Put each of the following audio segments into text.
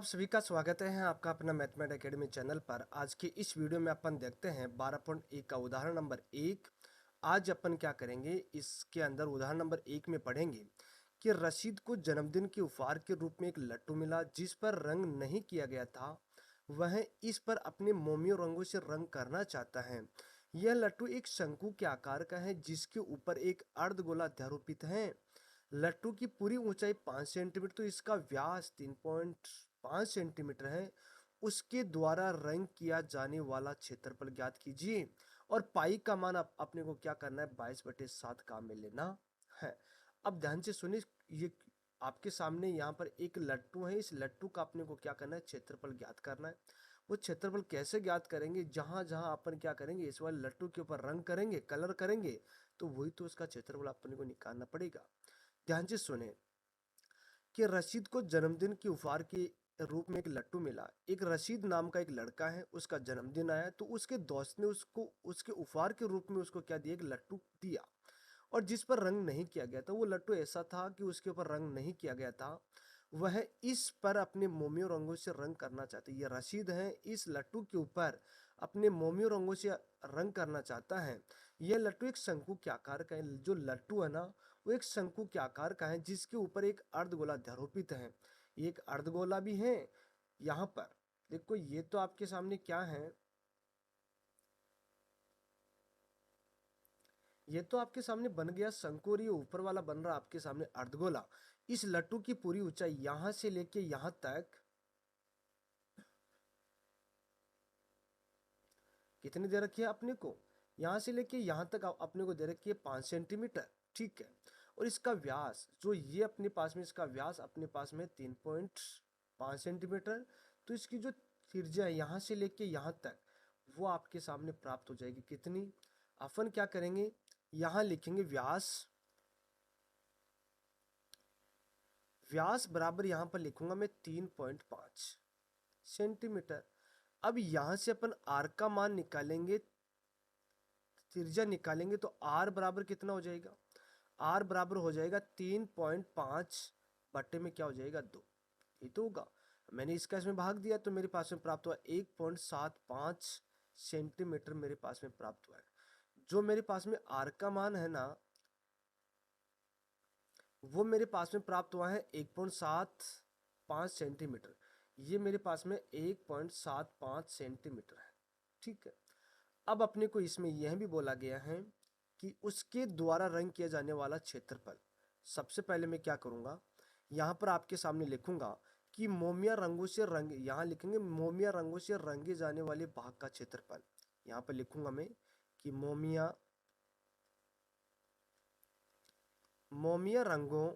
आप सभी का स्वागत है आपका अपना मैथमेट एकेडमी चैनल पर। आज के इस वीडियो में अपन देखते हैं 12.1 का उदाहरण नंबर 1। आज अपन क्या करेंगे, इसके अंदर उदाहरण नंबर 1 में पढ़ेंगे कि रशीद को जन्मदिन के उपहार के रूप में एक लट्टू मिला जिस पर रंग नहीं किया गया था। वह इस पर अपने मोमियों रंगों से रंग करना चाहता है। यह लट्टू एक शंकु के आकार का है जिसके ऊपर एक अर्धगोला अध्यारोपित है। लट्टू की पूरी ऊंचाई 5 सेंटीमीटर तो इसका व्यास 3.5 सेंटीमीटर है। उसके द्वारा रंग किया जाने वाला क्षेत्रफल ज्ञात कीजिए। और पाई का मान अपने को क्या करना है, 22/7 काम में लेना है। अब ध्यान से सुनिए, ये आपके सामने यहाँ पर एक लट्टू है। इस लट्टू का अपने को क्या करना है, क्षेत्रफल ज्ञात करना है। वो क्षेत्रफल कैसे ज्ञात करेंगे, जहां जहां अपन क्या करेंगे, इस वाले लट्टू के ऊपर रंग करेंगे, कलर करेंगे, तो वही तो उसका क्षेत्रफल अपने को निकालना पड़ेगा। ध्यान से सुने कि रशीद को जन्मदिन के उपहार के रूप में एक लट्टू मिला। एक रशीद नाम का एक लड़का है, उसका जन्मदिन आया तो उसके दोस्त ने उसको उसके उपहार के रूप में उसको क्या दिया, एक लट्टू दिया। और जिस पर रंग नहीं किया गया था, वो लट्टू ऐसा था कि उसके ऊपर रंग नहीं किया गया था। वह इस पर अपने मोमियों रंगों से रंग करना चाहते। ये रशीद है, इस लट्टू के ऊपर अपने मोमियों रंगों से रंग करना चाहता है। यह लट्टू एक शंकु के आकार का है। जो लट्टू है ना, वो एक शंकु के आकार का है जिसके ऊपर एक अर्धगोला अध्यारोपित है। एक अर्धगोला भी है यहाँ पर। देखो, ये तो आपके सामने क्या है, ये तो आपके सामने बन गया शंकु और ये ऊपर वाला बन रहा आपके सामने अर्धगोला। इस लट्टू की पूरी ऊंचाई यहां से लेके यहां तक कितनी दे रखी है अपने को, यहां से लेके यहां तक अपने को दे रखी है 5 सेंटीमीटर। ठीक है। और इसका व्यास जो ये अपने पास में, इसका व्यास अपने पास में 3.5 सेंटीमीटर। तो इसकी जो त्रिज्या है यहां से लेके यहां तक, वो आपके सामने प्राप्त हो जाएगी। कितनी, अपन क्या करेंगे, यहां लिखेंगे व्यास। व्यास बराबर यहां पर लिखूंगा मैं 3.5 सेंटीमीटर। अब यहां से अपन आर का मान निकालेंगे, त्रिज्या निकालेंगे, तो आर बराबर कितना हो जाएगा, आर बराबर हो जाएगा 3.5 बट्टे में क्या हो जाएगा, 2। ये तो होगा। मैंने इसका इसमें भाग दिया तो मेरे पास में प्राप्त हुआ 1.75 सेंटीमीटर मेरे पास में प्राप्त हुआ है। जो मेरे पास में आर का मान है ना, वो मेरे पास में प्राप्त हुआ है 1.75 सेंटीमीटर। ये मेरे पास में 1.75 सेंटीमीटर है। ठीक है। अब अपने को इसमें यह भी बोला गया है कि उसके द्वारा रंग किया जाने वाला क्षेत्रफल। सबसे पहले मैं क्या करूंगा, यहाँ पर आपके सामने लिखूंगा कि मोमिया रंगों से रंग, यहाँ लिखेंगे मोमिया रंगों से रंगे जाने वाले भाग का क्षेत्रफल। यहाँ पर लिखूंगा मैं कि मोमिया रंगों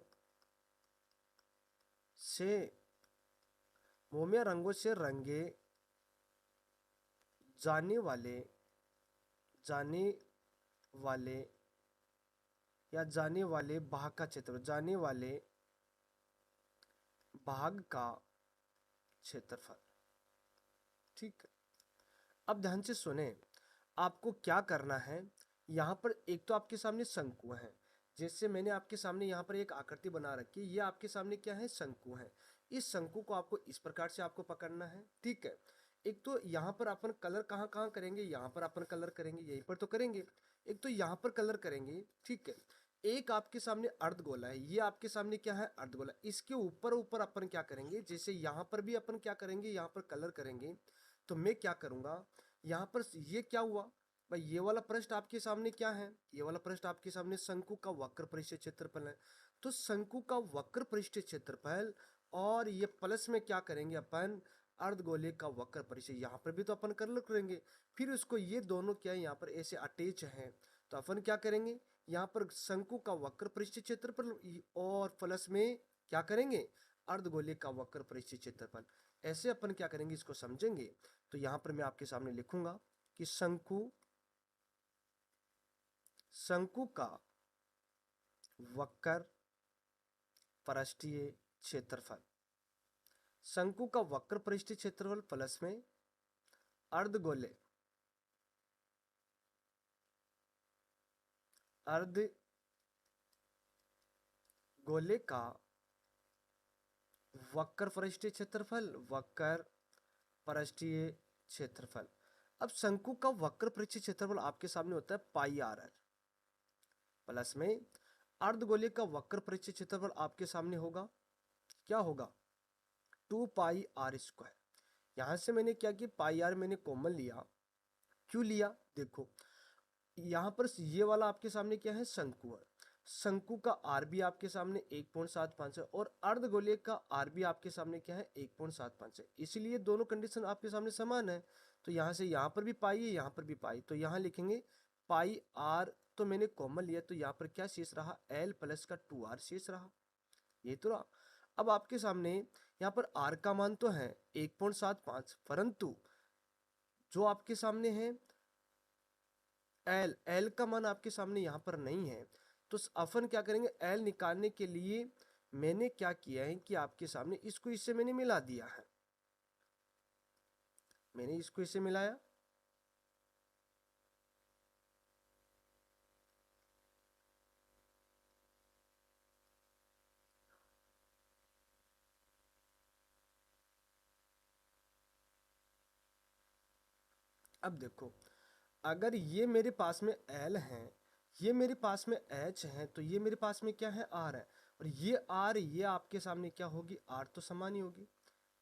से मोमिया रंगों से रंगे जाने वाले जाने वाले जाने वाले भाग का क्षेत्र, जाने वाले भाग का क्षेत्रफल। ठीक है। अब ध्यान से सुने, आपको क्या करना है। यहाँ पर एक तो आपके सामने शंकु है, जैसे मैंने आपके सामने यहाँ पर एक आकृति बना रखी है। ये आपके सामने क्या है, शंकु है। इस शंकु को आपको इस प्रकार से आपको पकड़ना है। ठीक है। एक तो यहाँ पर अपन कलर कहाँ कहाँ करेंगे, यहाँ पर अपन कलर करेंगे, यहीं पर तो करेंगे। एक तो यहाँ पर कलर करेंगे। ठीक है। एक आपके सामने अर्धगोला है, ये आपके सामने क्या है, अर्धगोला। इसके ऊपर ऊपर अपन क्या करेंगे, जैसे यहाँ पर भी अपन क्या करेंगे, यहाँ पर कलर करेंगे। तो मैं क्या करूंगा, यहाँ पर ये क्या हुआ भाई, ये वाला पृष्ठ आपके सामने क्या है, ये वाला पृष्ठ आपके सामने शंकु का वक्र पृष्ठ क्षेत्रफल है। तो शंकु का वक्र पृष्ठ क्षेत्रफल, और ये प्लस में क्या करेंगे अपन, अर्धगोले का वक्र पृष्ठ। यहाँ पर भी तो अपन कलर करेंगे। फिर उसको, ये दोनों क्या है, यहाँ पर ऐसे अटैच हैं, तो अपन क्या करेंगे, यहाँ पर शंकु का वक्र पृष्ठ क्षेत्रफल और प्लस में क्या करेंगे, अर्धगोले का वक्र पृष्ठ क्षेत्रफल। ऐसे अपन क्या करेंगे, इसको समझेंगे। तो यहां पर मैं आपके सामने लिखूंगा कि शंकु शंकु का वक्र पृष्ठीय क्षेत्रफल, शंकु का वक्र पृष्ठीय क्षेत्रफल प्लस में अर्धगोले अर्धगोले का वक्र पृष्ठीय क्षेत्रफल, वक्र पृष्ठीय क्षेत्रफल। अब शंकु का वक्र पृष्ठीय क्षेत्रफल आपके सामने होता है पाई आर एल, प्लस में अर्धगोलीय का वक्र पृष्ठीय क्षेत्रफल आपके सामने होगा, क्या होगा, 2 पाई आर स्क्वायर। यहां से मैंने क्या किया, पाई आर मैंने कॉमन लिया। क्यों लिया, देखो यहाँ पर ये वाला आपके सामने क्या है, शंकु है। शंकु का आर भी आपके सामने 1.75 है और अर्धगोलीय का आर भी आपके सामने क्या है, 1.75 है। इसलिए दोनों कंडीशन आपके सामने समान है। तो यहाँ से यहाँ पर भी पाई है, यहाँ पर भी पाई, तो यहाँ लिखेंगे पाई आर, तो मैंने कॉमन लिया, तो यहाँ पर क्या शेष रहा, एल प्लस का 2r शेष रहा, ये तो रहा। अब आपके सामने यहाँ पर आर का मान तो है 1.75, परंतु जो आपके सामने है एल का मान आपके सामने यहाँ पर नहीं है। तो अपन क्या करेंगे, एल निकालने के लिए मैंने क्या किया है कि आपके सामने इसको इससे मैंने मिला दिया है, मैंने इसको इससे मिलाया। अब देखो, अगर ये मेरे पास में एल है, ये मेरे पास में एच है, तो ये मेरे पास में क्या है, आर है। और ये आर, ये आपके सामने क्या होगी, आर तो समान ही होगी।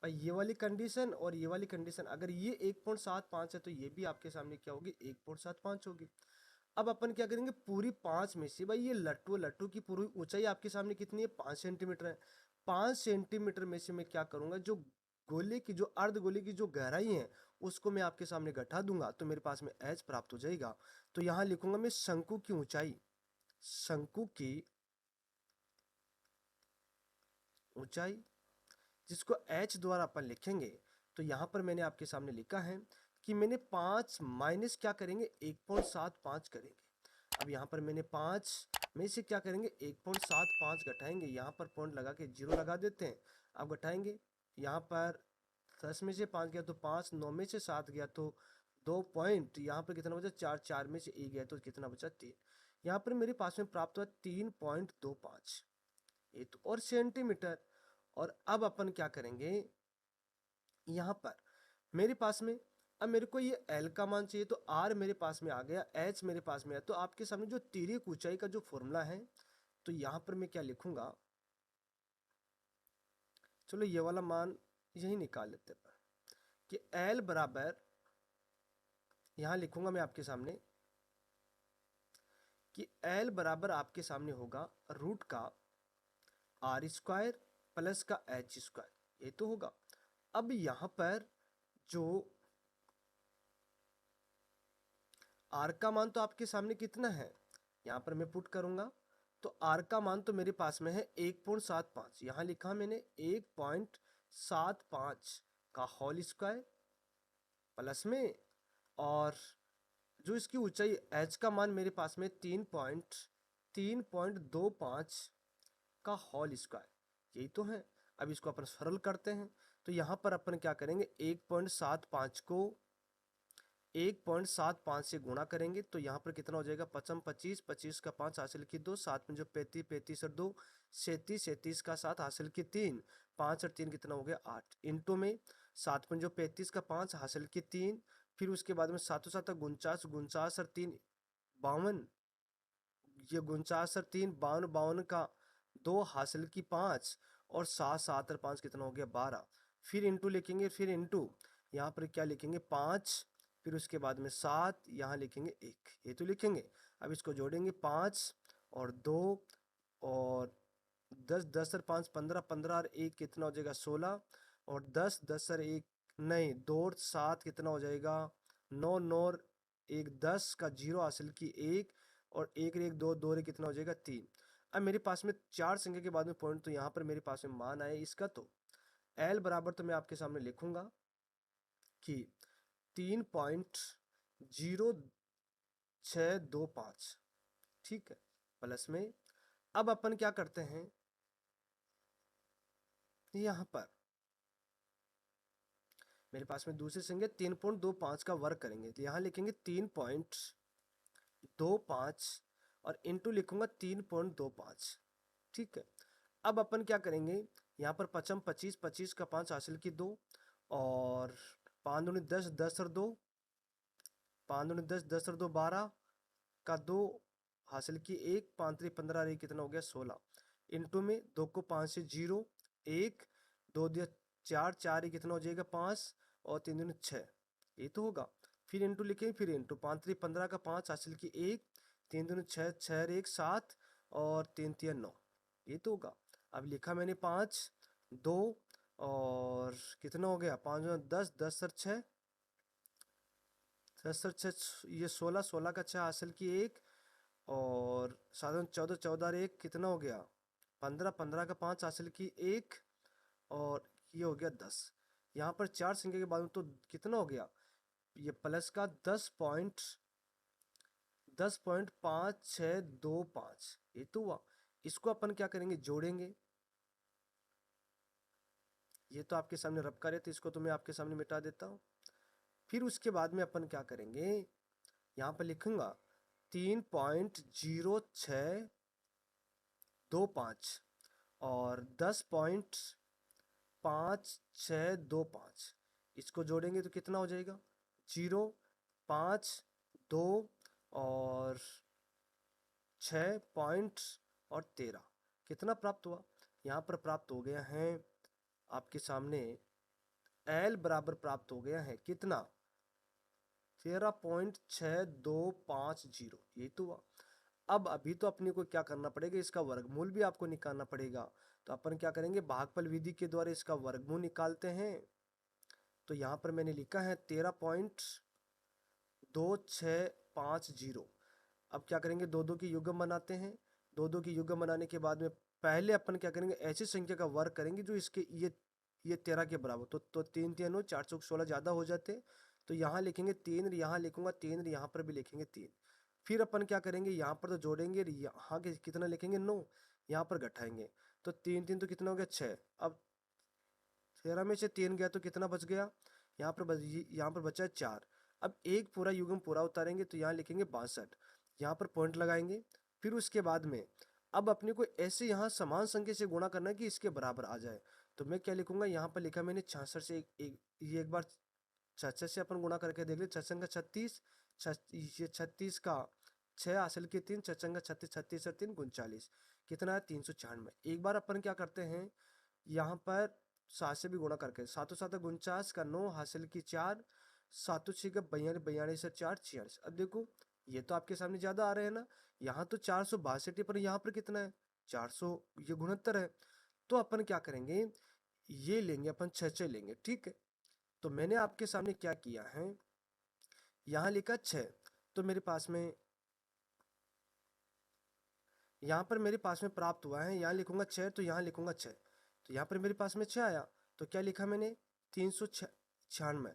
और ये वाली कंडीशन और ये वाली कंडीशन, अगर ये 1.75 है तो ये भी आपके सामने क्या होगी, 1.75 होगी। अब अपन क्या करेंगे, पूरी 5 में से, भाई ये लट्टू लट्टू की पूरी ऊंचाई आपके सामने कितनी है, 5 सेंटीमीटर है। 5 सेंटीमीटर में से मैं क्या करूंगा, जो गोले की, जो अर्ध गोले की जो गहराई है उसको मैं आपके सामने घटा दूंगा, तो मेरे पास में एच प्राप्त हो जाएगा। तो यहां लिखूंगा मैं शंकु की ऊंचाई, शंकु की ऊंचाई, जिसको एच द्वारा अपन लिखेंगे। तो यहां पर मैंने आपके सामने लिखा है कि मैंने 5 माइनस क्या करेंगे, 1.75 करेंगे। अब यहाँ पर मैंने 5 में से क्या करेंगे, 1.75 घटाएंगे, यहाँ पर पॉइंट लगा के 0 लगा देते हैं। अब घटाएंगे, यहाँ पर 10 में से 5 गया तो 5, 9 में से 7 गया तो 2 पॉइंट, यहाँ पर कितना बचा, 4, 4 में से 1 गया तो कितना बचा, 3। यहाँ पर मेरे पास में प्राप्त हुआ 3.25, ये तो और सेंटीमीटर। और अब अपन क्या करेंगे, यहाँ पर मेरे पास में, अब मेरे को ये L का मान चाहिए, तो R मेरे पास में आ गया, H मेरे पास में है। तो आपके सामने जो तिर्यक ऊंचाई का जो फॉर्मूला है, तो यहाँ पर मैं क्या लिखूंगा, चलो ये वाला मान यही निकाल लेते हैं कि L बराबर, यहाँ लिखूंगा मैं आपके सामने कि L बराबर आपके सामने होगा रूट का R स्क्वायर प्लस का H स्क्वायर, ये तो होगा। अब यहाँ पर जो R का मान तो आपके सामने कितना है, यहाँ पर मैं पुट करूंगा, तो R का मान तो मेरे पास में है 1.75, यहाँ लिखा मैंने 1.75 का होल स्क्वायर प्लस में, और जो इसकी ऊंचाई H का मान मेरे पास में 3.25 का होल स्क्वायर, यही तो है। अब इसको अपन सरल करते हैं, तो यहाँ पर अपन क्या करेंगे, 1.75 को 1.75 से गुणा करेंगे, तो यहाँ पर कितना हो जाएगा, 55, 25, 25 का 5 हासिल की 2, 7 में जो 35, 35 और 2 37, 37 का 7 हासिल की 3, 5 और 3 कितना हो गया, 8, इंटू में 7 में जो 35 का 5 हासिल की 3, फिर उसके बाद में 7 7 49, 49 और 3 52, ये 49 और 3 52, 52 का 2 हासिल की 5, और 7 7 और 5 कितना हो गया, 12। फिर इंटू लिखेंगे, फिर इंटू यहाँ पर क्या लिखेंगे, 5, फिर उसके बाद में 7, यहाँ लिखेंगे 1, ये तो लिखेंगे। अब इसको जोड़ेंगे, 5 और 2 और 10, 10 और 5 15, 15 और 1 कितना हो जाएगा, 16, और 10, 10 और 1 नहीं, 2 और 7 कितना हो जाएगा, 9, 9 और 1 10 का 0 हासिल की 1, और 1 1 2 2 रे कितना हो जाएगा, 3। अब मेरे पास में 4 संख्या के बाद में पॉइंट, तो यहाँ पर मेरे पास में मान आए इसका, तो L बराबर तो मैं आपके सामने लिखूंगा कि 3.0625, ठीक है, प्लस में। अब अपन क्या करते हैं, यहां पर मेरे पास में दूसरी संख्या 3.25 का वर्ग करेंगे, तो यहां लिखेंगे 3.25 और इंटू लिखूंगा 3.25, ठीक है। अब अपन क्या करेंगे, यहाँ पर पचम 25, 25 का 5 हासिल की 2, और 5 दूनी 10, 10 और 2, 5 दूनी 10, 10 और 2 12 का 2 हासिल की 1, 5 3 15, ये कितना हो गया 16। इंटू में 2 को 5 से 0, 1, 2 दिया 4, 4 ये कितना हो जाएगा 5, और 3 दूनी 6, ये तो होगा। फिर इंटू लिखेंगे, फिर इंटू 5 3 15 का 5 हासिल की 1, 3 दूनी 6, 6 और 1 7, और 3 3 9, ये तो होगा। अब लिखा मैंने 5 2, और कितना हो गया 5 10, 10 और 6, 10 और 6 ये 16, 16 का 6 हासिल की 1, और 7 14, 14 और 1 कितना हो गया 15, 15 का 5 हासिल की 1, और ये हो गया 10। यहाँ पर 4 संख्या के बाद में तो कितना हो गया, ये प्लस का 10.5625, ये तो हुआ। इसको अपन क्या करेंगे, जोड़ेंगे। ये तो आपके सामने रब का है, तो इसको तो मैं आपके सामने मिटा देता हूँ। फिर उसके बाद में अपन क्या करेंगे, यहाँ पर लिखूंगा 3.0625 और 10.5625, इसको जोड़ेंगे तो कितना हो जाएगा 0 5 2 और 6 पॉइंट और 13, कितना प्राप्त हुआ, यहाँ पर प्राप्त हो गया है आपके सामने एल बराबर प्राप्त हो गया है कितना 13.6250, ये तो हुआ। अब अभी तो अपने को क्या करना पड़ेगा, इसका वर्गमूल भी आपको निकालना पड़ेगा। तो अपन क्या करेंगे, भागफल विधि के द्वारा इसका वर्गमूल निकालते हैं। तो यहाँ पर मैंने लिखा है 13.2650। अब क्या करेंगे, दो दो की युग्म बनाते हैं। दो दो की युग्म बनाने के बाद में पहले अपन क्या करेंगे, ऐसी संख्या का वर्ग करेंगे जो इसके ये 13 के बराबर। तो 3 3 416 ज़्यादा हो जाते, तो यहाँ लिखेंगे 3, यहाँ लिखूंगा 3, यहाँ पर भी लिखेंगे 3। फिर अपन क्या करेंगे, यहाँ पर तो जोड़ेंगे, यहाँ के कितना लिखेंगे 9, यहाँ पर घटाएंगे, तो 3 3 तो कितना हो गया 6। अब 13 में से 3 गया तो कितना बच गया, यहाँ पर बचा है 4। अब एक पूरा युग्म पूरा उतारेंगे, तो यहाँ लिखेंगे 62, यहाँ पर पॉइंट लगाएंगे। फिर उसके बाद में अब अपने को ऐसे यहाँ समान संख्या से गुणा करना है कि इसके बराबर आ जाए। तो मैं क्या लिखूंगा, यहाँ पर लिखा मैंने 66 से ये एक बार 66 से अपन गुणा करके देख ले, 66 का 36, ये 36 का 6 हासिल के 3, 66 का 36, 36 और 3 39, कितना है 396। एक बार अपन क्या करते हैं, यहाँ पर 7 से भी गुणा करके, 7 7 49 का 9 हासिल की 4, 7 6 का 42, 42 से 4 46। अब देखो ये तो आपके सामने ज़्यादा आ रहे हैं ना, यहाँ तो 462 पर यहाँ पर कितना है 400, ये 69 है। तो अपन क्या करेंगे, ये लेंगे अपन 6 लेंगे, ठीक है। तो मैंने आपके सामने क्या किया है, यहाँ लिखा 6, तो मेरे पास में यहाँ पर मेरे पास में प्राप्त हुआ है, यहाँ लिखूंगा 6, तो यहाँ लिखूंगा 6, तो यहाँ पर मेरे पास में 6 आया। तो क्या लिखा मैंने 396।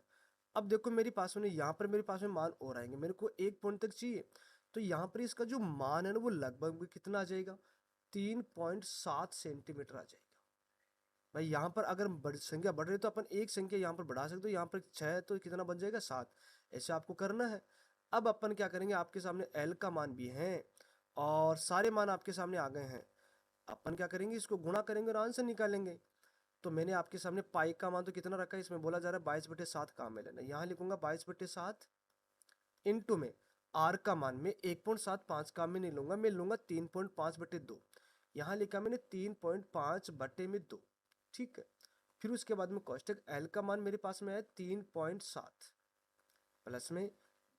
अब देखो मेरे पास में यहाँ पर मेरे पास में मान और आएंगे, मेरे को 1 पॉइंट तक चाहिए। तो यहाँ पर इसका जो मान है ना वो लगभग कितना आ जाएगा, 3.7 सेंटीमीटर आ जाएगा। भाई यहाँ पर अगर बड़ी संख्या बढ़ रही है तो अपन एक संख्या यहाँ पर बढ़ा सकते हो, यहाँ पर 6 तो कितना बन जाएगा 7, ऐसे आपको करना है। अब अपन क्या करेंगे, आपके सामने एल का मान भी है और सारे मान आपके सामने आ गए हैं। अपन क्या करेंगे, इसको गुणा करेंगे और आंसर निकालेंगे। तो मैंने आपके सामने पाई का मान तो कितना रखा है, इसमें बोला जा रहा है 22/7 काम में लेना, यहाँ लिखूंगा 22/7 इंटू में आर का मान में 1.75 काम में नहीं लूंगा, मैं लूंगा 3.5/2, यहाँ लिखा मैंने 3.5/2, ठीक है। फिर उसके बाद में कोष्टक एल का मान मेरे पास में है 3.7 प्लस में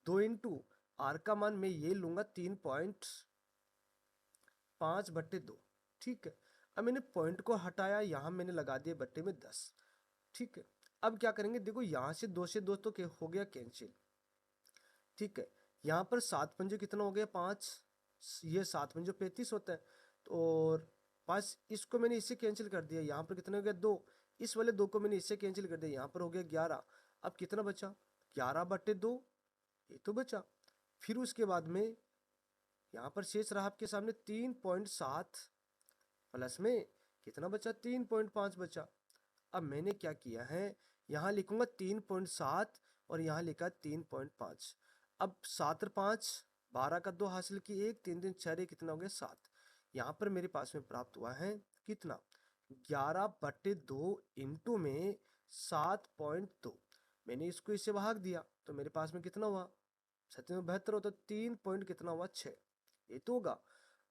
2 इंटू आर का मान मैं ये लूंगा 3.5/2, ठीक है। अब मैंने पॉइंट को हटाया, यहाँ मैंने लगा दिया बट्टे में 10, ठीक है। अब क्या करेंगे, देखो यहाँ से 2 से 2 तो हो गया कैंसिल, ठीक है। यहाँ पर 7 पंजे कितना हो गया 5, ये 7 पंजे 35 होता है, तो और 5 इसको मैंने इससे कैंसिल कर दिया, यहाँ पर कितना हो गया 2, इस वाले 2 को मैंने इससे कैंसिल कर दिया, यहाँ पर हो गया 11। अब कितना बचा 11/2, ये तो बचा। फिर उसके बाद में यहाँ पर शेष रहा आपके सामने 3.7 प्लस में कितना बचा 3.5 बचा। अब मैंने क्या किया है, यहाँ लिखूंगा 3.7 और यहाँ लिखा 3.5। अब 7 और 5 12 का 2 हासिल की 1, 3 3 6 कितना हो गया 7। यहाँ पर मेरे पास में प्राप्त हुआ है कितना 11/2 इंटू में 7.2, मैंने इसको इससे भाग दिया तो मेरे पास में कितना हुआ, 7 में 72 हो तो 3 पॉइंट कितना हुआ, 6, ये तो होगा।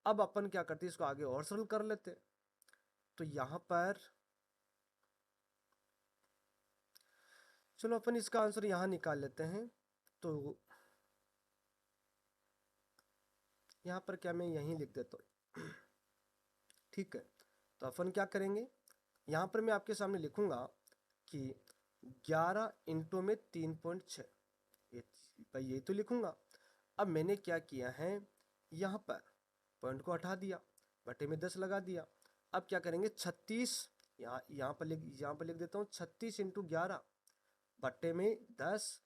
अब अपन क्या करते हैं, इसको आगे और सरल कर लेते हैं। तो यहाँ पर चलो अपन इसका आंसर यहाँ निकाल लेते हैं। तो यहाँ पर क्या मैं यहीं लिख देता हूँ, ठीक है। तो अपन क्या करेंगे, यहाँ पर मैं आपके सामने लिखूंगा कि 11 इंटू में 3.6, ये भाई ये तो लिखूंगा। अब मैंने क्या किया है, यहाँ पर पॉइंट को हटा दिया, बटे में 10 लगा दिया। अब क्या करेंगे, 36, यहाँ पर लिख देता हूँ 36 इंटू 11 बटे में 10।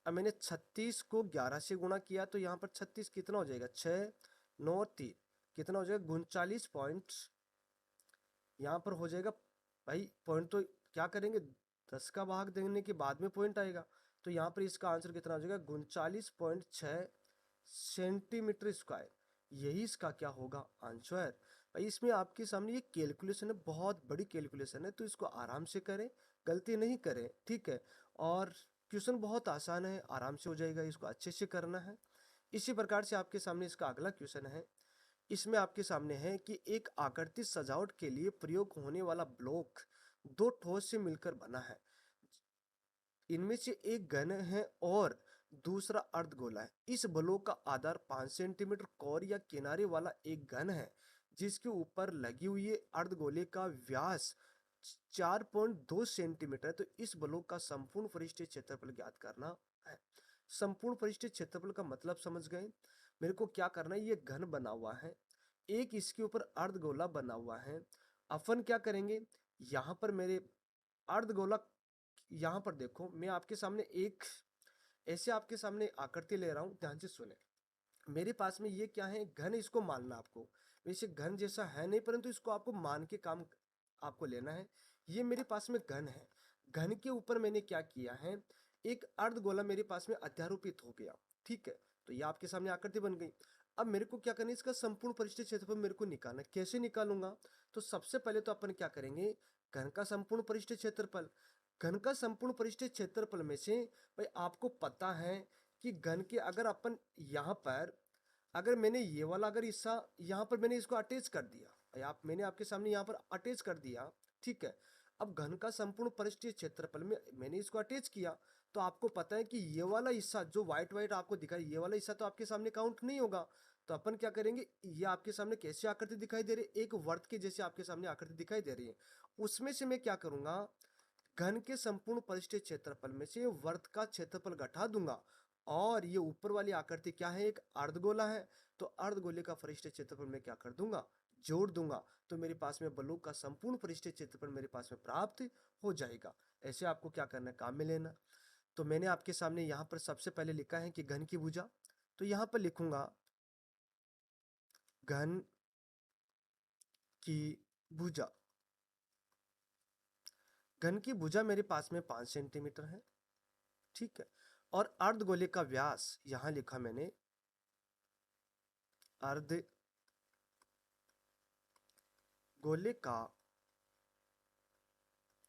अब मैंने 36 को 11 से गुणा किया तो यहाँ पर 36 कितना हो जाएगा, 6 9 3 कितना हो जाएगा, 39 पॉइंट। यहाँ पर हो जाएगा भाई, पॉइंट तो क्या करेंगे, 10 का भाग देने के बाद में पॉइंट आएगा। तो यहाँ पर इसका आंसर कितना हो जाएगा, 39.6 सेंटीमीटर स्क्वायर। यही इसका क्या होगा, आंसर। भाई इसमें आपके सामने ये कैलकुलेशन है, बहुत बड़ी कैलकुलेशन है, तो इसको आराम से करें, गलती नहीं करें, ठीक है। और क्वेश्चन बहुत आसान है, आराम से हो जाएगा, इसको अच्छे से करना है। इसी प्रकार से आपके सामने इसका अगला क्वेश्चन है। इसमें आपके सामने है कि एक आकृति सजावट के लिए प्रयोग होने वाला ब्लॉक दो ठोस से मिलकर बना है। इनमें से एक घन है और दूसरा अर्धगोला है। इस ब्लॉक का आधार 5 सेंटीमीटर कोर या किनारे वाला एक घन है जिसके ऊपर लगी हुई अर्धगोले का व्यास 4.2 सेंटीमीटर है। तो इस ब्लॉक का संपूर्ण पृष्ठीय क्षेत्रफल ज्ञात करना है। संपूर्ण पृष्ठीय क्षेत्रफल का मतलब समझ गए। मेरे को क्या करना है, ये घन बना हुआ है, एक इसके ऊपर अर्धगोला बना हुआ है। अपन क्या करेंगे, यहाँ पर मेरे अर्धगोला, यहाँ पर देखो मैं आपके सामने एक ऐसे आपके सामने आकृति ले रहा हूँ, ध्यान से सुने। मेरे पास में ये क्या है, घन, इसको मानना आपको। वैसे घन जैसा है नहीं, परंतु इसको आपको मान के काम आपको लेना है। ये मेरे पास में घन है, घन के ऊपर मैंने क्या किया है, एक अर्धगोला मेरे पास में अध्यारोपित हो गया, ठीक है। तो ये आपके सामने आकृति बन गई। अब मेरे को क्या करना है, इसका संपूर्ण पृष्ठीय क्षेत्रफल मेरे को निकालना है। कैसे निकालूंगा, तो सबसे पहले तो अपन क्या करेंगे, घन का संपूर्ण पृष्ठीय क्षेत्रफल। घन का संपूर्ण पृष्ठीय क्षेत्रफल में से भाई आपको पता है कि घन के अगर अपन यहाँ पर अगर मैंने ये वाला अगर हिस्सा यहाँ पर मैंने इसको अटैच कर दिया, भाई मैंने आपके सामने यहाँ पर अटैच कर दिया, ठीक है। अब घन का संपूर्ण पृष्ठीय क्षेत्रफल में मैंने इसको अटैच किया, तो आपको पता है कि ये वाला हिस्सा जो व्हाइट व्हाइट आपको दिखाई, ये वाला हिस्सा तो आपके सामने काउंट नहीं होगा। तो अपन क्या करेंगे, ये आपके सामने कैसी आकृति दिखाई दे रही है, एक वर्त के जैसे आपके सामने आकृति दिखाई दे रही है। उसमें से मैं क्या करूंगा, घन के संपूर्ण पृष्ठीय क्षेत्रफल में से वर्त का क्षेत्रफल घटा दूंगा। और ये ऊपर वाली आकृति क्या है, एक अर्धगोला है, तो अर्धगोले का पृष्ठीय क्षेत्रफल में क्या कर दूंगा, जोड़ दूंगा। तो मेरे पास में बलूक का संपूर्ण पृष्ठीय क्षेत्रफल मेरे पास में प्राप्त हो जाएगा। ऐसे आपको क्या करना है, काम में लेना। तो मैंने आपके सामने यहाँ पर सबसे पहले लिखा है कि घन की भुजा, तो यहाँ पर लिखूंगा घन की भुजा। घन की भुजा मेरे पास में 5 सेंटीमीटर है, ठीक है। और अर्धगोले का व्यास यहां लिखा मैंने, अर्धगोले का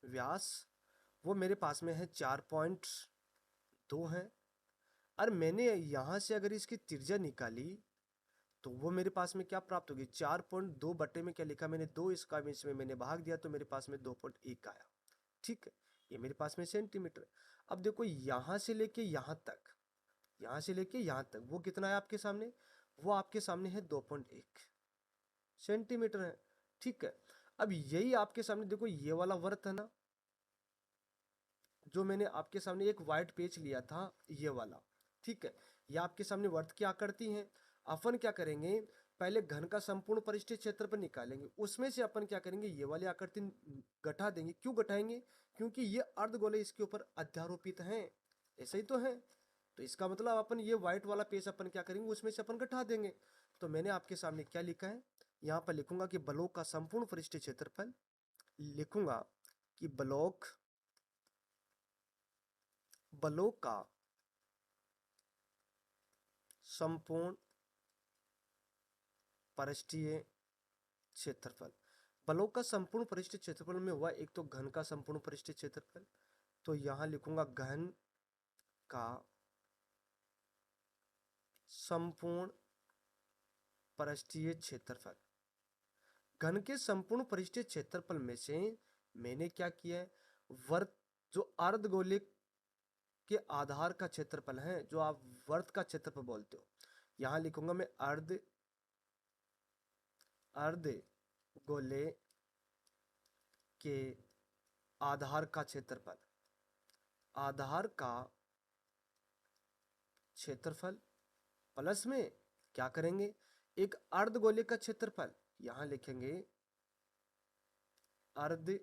व्यास वो मेरे पास में है 4.2 है। और मैंने यहां से अगर इसकी त्रिज्या निकाली तो वो मेरे पास में क्या प्राप्त होगी, 4.2 बटे में क्या लिखा मैंने, 2, इसका इसमें मैंने भाग दिया तो मेरे पास में 2.1 आया, ठीक है। ये मेरे पास में सेंटीमीटर। अब देखो यहां से लेके यहां तक, यहां से लेके यहां तक वो कितना है आपके सामने, वो आपके सामने है 2.1 सेंटीमीटर है, ठीक है। अब यही आपके सामने देखो ये वाला वर्त है ना, जो मैंने आपके सामने एक व्हाइट पेज लिया था ये वाला, ठीक है। ये आपके सामने वर्त की आकृति है। अपन क्या करेंगे, पहले घन का संपूर्ण पृष्ठीय क्षेत्रफल निकालेंगे, उसमें से अपन क्या करेंगे, ये वाली आकृति घटा देंगे। क्यों घटाएंगे, क्योंकि ये अर्धगोले इसके ऊपर अध्यारोपित हैं, ऐसा ही तो है। तो इसका मतलब अपन ये व्हाइट वाला पेज अपन क्या करेंगे, उसमें से अपन घटा देंगे। तो मैंने आपके सामने क्या लिखा है, यहाँ पर लिखूंगा कि ब्लॉक का संपूर्ण पृष्ठीय क्षेत्रफल, लिखूंगा कि ब्लॉक का संपूर्ण पृष्ठीय क्षेत्रफल। बलों का संपूर्ण परिष्ठ क्षेत्रफल में हुआ एक तो घन का संपूर्ण परिष्ठ क्षेत्रफल, तो यहां लिखूंगा घन का संपूर्ण पृष्ठीय क्षेत्रफल। घन के संपूर्ण पृष्ठीय क्षेत्रफल में से मैंने क्या किया है, वर्त जो अर्धगोलिक के आधार का क्षेत्रफल है, जो आप वर्त का क्षेत्रफल बोलते हो, यहां लिखूंगा मैं अर्ध गोले के आधार का क्षेत्रफल, आधार का क्षेत्रफल प्लस में क्या करेंगे, एक अर्धगोले का क्षेत्रफल, यहां लिखेंगे अर्ध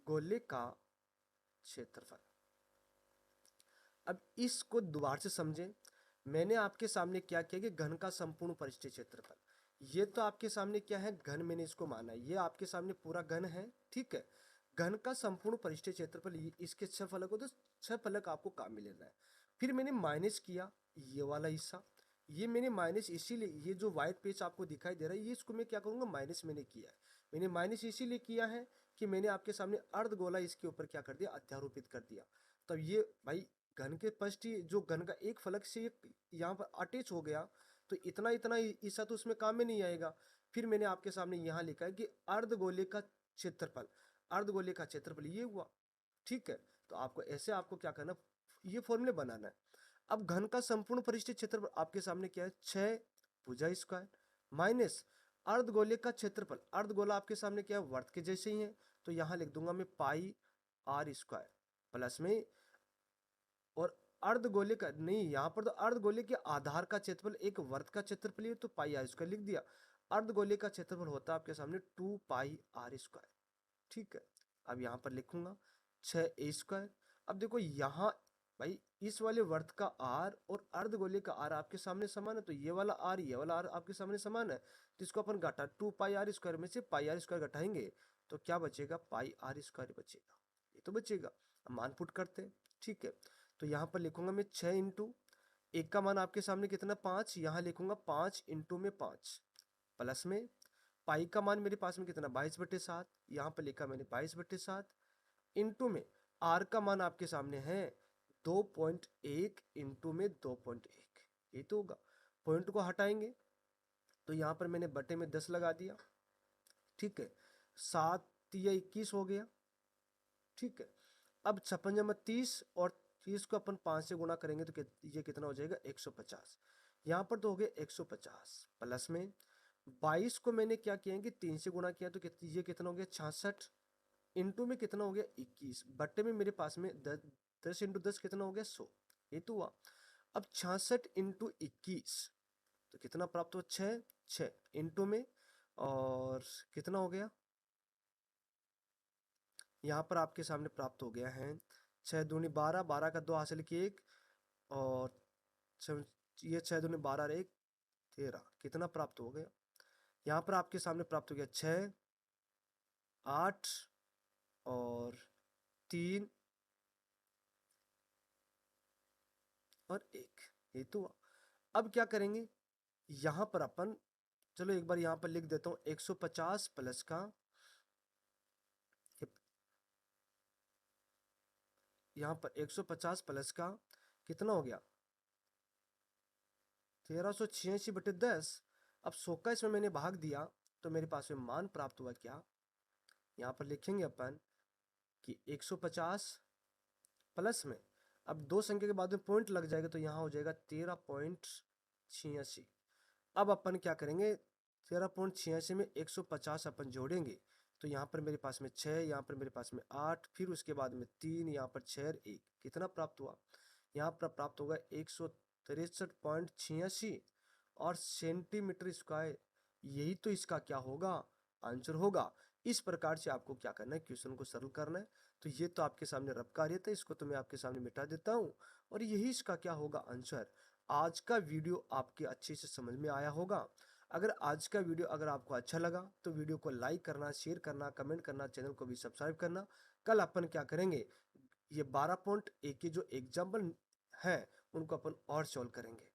गोले का क्षेत्रफल। अब इसको दोबारा से समझें। मैंने आपके सामने क्या किया कि घन का संपूर्ण परिष्ठ क्षेत्रफल, ये तो आपके सामने क्या है, घन, मैंने इसको माना, ये आपके सामने पूरा घन है, ठीक है। घन का संपूर्ण परिष्ठ क्षेत्रफल, इसके 6 फलक हो तो 6 फलक आपको काम में लेना है। फिर मैंने माइनस किया ये वाला हिस्सा, ये मैंने माइनस इसीलिए, ये जो व्हाइट पेज आपको दिखाई दे रहा है, ये इसको मैं क्या करूंगा, माइनस मैंने किया है। मैंने माइनस इसीलिए किया है कि मैंने आपके सामने अर्धगोला इसके ऊपर क्या कर दिया, अध्यारोपित कर दिया। तब ये भाई घन के पृष्ठ जो घन का एक फलक से यहाँ पर अटैच हो गया, तो इतना इतना हिस्सा तो उसमें काम में नहीं आएगा। फिर मैंने आपके सामने यहाँ लिखा है कि अर्धगोले का क्षेत्रफल, अर्धगोले का क्षेत्रफल ये हुआ, ठीक है। तो आपको ऐसे आपको क्या करना, ये फॉर्मूले बनाना है। अब घन का संपूर्ण परिष्ठ क्षेत्रफल आपके सामने क्या है, 6 भुजा स्क्वायर माइनस अर्धगोले का क्षेत्रफल, अर्धगोला आपके सामने क्या है, वर्त के जैसे ही है, तो यहाँ लिख दूंगा मैं पाई आर स्क्वायर प्लस में, और अर्धगोले का नहीं, यहाँ पर तो अर्धगोले के आधार का क्षेत्रफल एक वर्त का क्षेत्रफल है, तो पाई आर स्क्वायर लिख दिया। अर्धगोले का क्षेत्रफल होता है आपके सामने 2 पाई आर स्क्वायर, ठीक है। अब यहाँ पर लिखूंगा 6 ए स्क्वायर। अब देखो यहाँ भाई इस वाले वर्त का आर और अर्धगोले का आर आपके सामने समान है, तो ये वाला आर ये वाला आर आपके सामने समान है, तो इसको अपन घटा 2 पाई आर स्क्वायर में से पाई आर स्क्वायर घटाएंगे तो क्या बचेगा, पाई आर स्क्वायर बचेगा, ये तो बचेगा। अब मान पुट करते हैं, ठीक है। तो यहाँ पर लिखूंगा मैं 6 इंटू एक का मान आपके सामने कितना, 5, यहाँ लिखूंगा 5 इंटू में 5 प्लस में पाई का मान मेरे पास में कितना, 22/7, यहाँ पर लिखा मैंने 22/7 इंटू में आर का मान आपके सामने है 2.1 इंटू में 2.1, ये तो होगा। पॉइंट को हटाएंगे तो यहाँ पर मैंने बटे में 10 लगा दिया, ठीक है। 7 या 21 हो गया, ठीक है। अब 56 जमा 30 और 30 को अपन 5 से गुणा करेंगे तो ये कितना हो जाएगा, 150। यहाँ पर तो हो गया 150 प्लस में 22 को मैंने क्या किया कि 3 से गुणा किया, तो ये कितना हो गया, 66 इंटू में कितना हो गया, 21 बट्टे में मेरे पास में 10 इंटू 10 कितना हो गया, 100, ये तो हुआ। अब 66 इंटू 21 तो कितना प्राप्त हुआ, 6 इंटू में और कितना हो गया, यहाँ पर आपके सामने प्राप्त हो गया है 6 दूनी 12, 12 का 2 हासिल किए 1, और ये 6 दूनी 12 1 13, कितना प्राप्त हो गया, यहाँ पर आपके सामने प्राप्त हो गया 6 8 और 3 और 1, ये तो हुआ। अब क्या करेंगे, यहाँ पर अपन, चलो एक बार यहाँ पर लिख देता हूँ 150 प्लस का, यहाँ पर 150 प्लस का कितना हो गया, 1386/10। अब 100 का इसमें मैंने भाग दिया तो मेरे पास में मान प्राप्त हुआ क्या, यहाँ पर लिखेंगे अपन कि 150 प्लस में, अब दो संख्या के बाद में पॉइंट लग जाएगा तो यहाँ हो जाएगा 13.86। अब अपन क्या करेंगे, 13.86 में 150 अपन जोड़ेंगे तो यहाँ पर मेरे पास में 6, यहाँ पर मेरे पास में 8, फिर उसके बाद में 3, यहाँ पर 6 और 1, कितना प्राप्त हुआ, यहाँ पर प्राप्त होगा 163.86 और सेंटीमीटर स्क्वायर, यही तो इसका क्या होगा, आंसर होगा। इस प्रकार से आपको क्या करना है, क्वेश्चन को सरल करना है। तो ये तो आपके सामने रफ कार्य था, इसको तो मैं आपके सामने मिटा देता हूँ और यही इसका क्या होगा, आंसर। आज का वीडियो आपके अच्छे से समझ में आया होगा। अगर आज का वीडियो अगर आपको अच्छा लगा तो वीडियो को लाइक करना, शेयर करना, कमेंट करना, चैनल को भी सब्सक्राइब करना। कल अपन क्या करेंगे, ये 12.1 के जो एग्जाम्पल हैं उनको अपन और सॉल्व करेंगे।